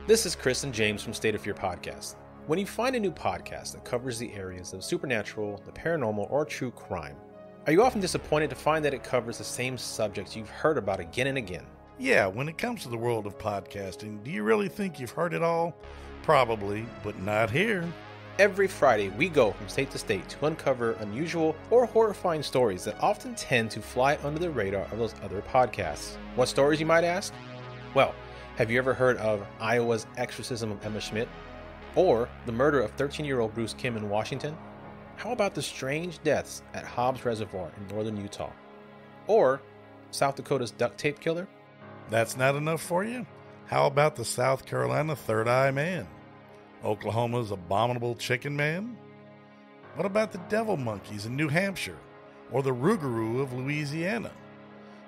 This is Chris and James from State of Fear Podcast. When you find a new podcast that covers the areas of supernatural, the paranormal, or true crime, are you often disappointed to find that it covers the same subjects you've heard about again and again? Yeah, when it comes to the world of podcasting, do you really think you've heard it all? Probably, but not here. Every Friday, we go from state to state to uncover unusual or horrifying stories that often tend to fly under the radar of those other podcasts. What stories, you might ask? Well, have you ever heard of Iowa's exorcism of Emma Schmidt? Or the murder of 13-year-old Bruce Kim in Washington? How about the strange deaths at Hobbs Reservoir in northern Utah? Or South Dakota's duct tape killer? That's not enough for you? How about the South Carolina Third Eye Man? Oklahoma's Abominable Chicken Man? What about the Devil Monkeys in New Hampshire? Or the Rougarou of Louisiana?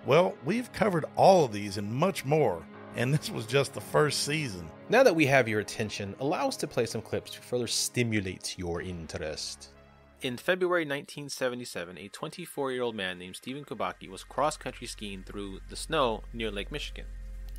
Well, we've covered all of these and much more, and this was just the first season. Now that we have your attention, allow us to play some clips to further stimulate your interest. In February 1977, a 24-year-old man named Stephen Kubacki was cross-country skiing through the snow near Lake Michigan.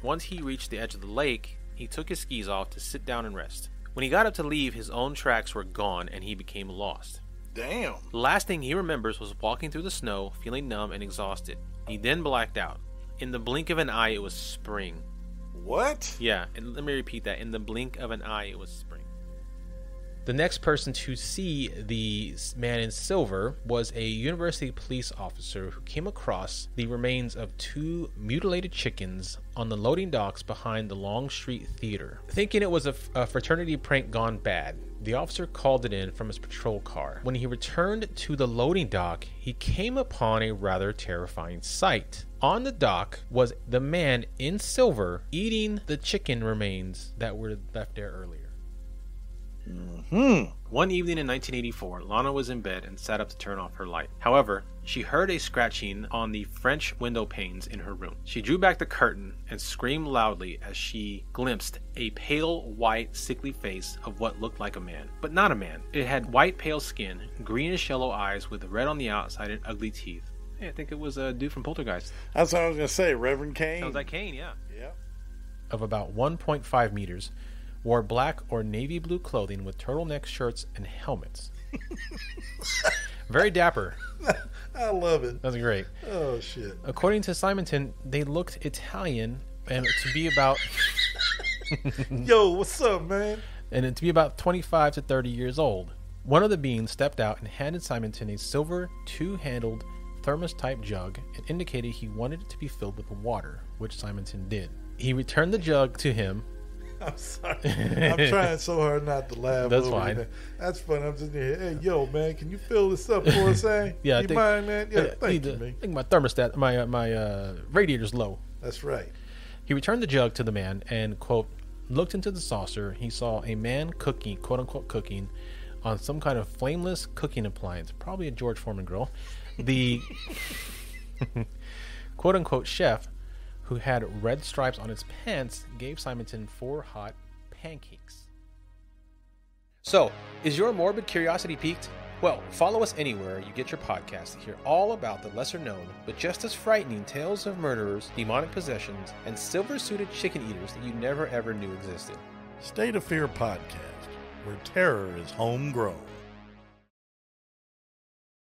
Once he reached the edge of the lake, he took his skis off to sit down and rest. When he got up to leave, his own tracks were gone and he became lost. Damn. The last thing he remembers was walking through the snow, feeling numb and exhausted. He then blacked out. In the blink of an eye, it was spring. What? Yeah, and let me repeat that. In the blink of an eye, it was spring. The next person to see the man in silver was a university police officer who came across the remains of two mutilated chickens on the loading docks behind the Long Street Theater. Thinking it was a fraternity prank gone bad, the officer called it in from his patrol car. When he returned to the loading dock, he came upon a rather terrifying sight. On the dock was the man in silver eating the chicken remains that were left there earlier. One evening in 1984, Lana was in bed and sat up to turn off her light. However, she heard a scratching on the French window panes in her room. She drew back the curtain and screamed loudly as she glimpsed a pale, white, sickly face of what looked like a man. But not a man. It had white, pale skin, greenish yellow eyes with red on the outside and ugly teeth. Hey, I think it was a dude from Poltergeist. That's what I was going to say, Reverend Kane. Sounds like Kane, yeah. Yeah. Of about 1.5 meters, wore black or navy blue clothing with turtleneck shirts and helmets. Very dapper. I love it. That's great. Oh, shit. According to Simonton, they looked Italian and to be about... Yo, what's up, man? And to be about 25 to 30 years old. One of the beings stepped out and handed Simonton a silver, two-handled thermos-type jug and indicated he wanted it to be filled with water, which Simonton did. He returned the jug to him. I'm sorry. I'm trying so hard not to laugh. That's fine. There. That's fun. I'm just here. Hey, yo, man, can you fill this up for us, eh? Yeah, you mind, man? Yeah, thank you, I man. think my thermostat, my radiator's low. That's right. He returned the jug to the man and, quote, looked into the saucer. He saw a man cooking, quote unquote, cooking on some kind of flameless cooking appliance, probably a George Foreman grill. The quote unquote chef, who had red stripes on his pants, gave Simonton 4 hot pancakes. So, is your morbid curiosity piqued? Well, follow us anywhere you get your podcast to hear all about the lesser known, but just as frightening tales of murderers, demonic possessions, and silver-suited chicken eaters that you never ever knew existed. State of Fear Podcast, where terror is homegrown.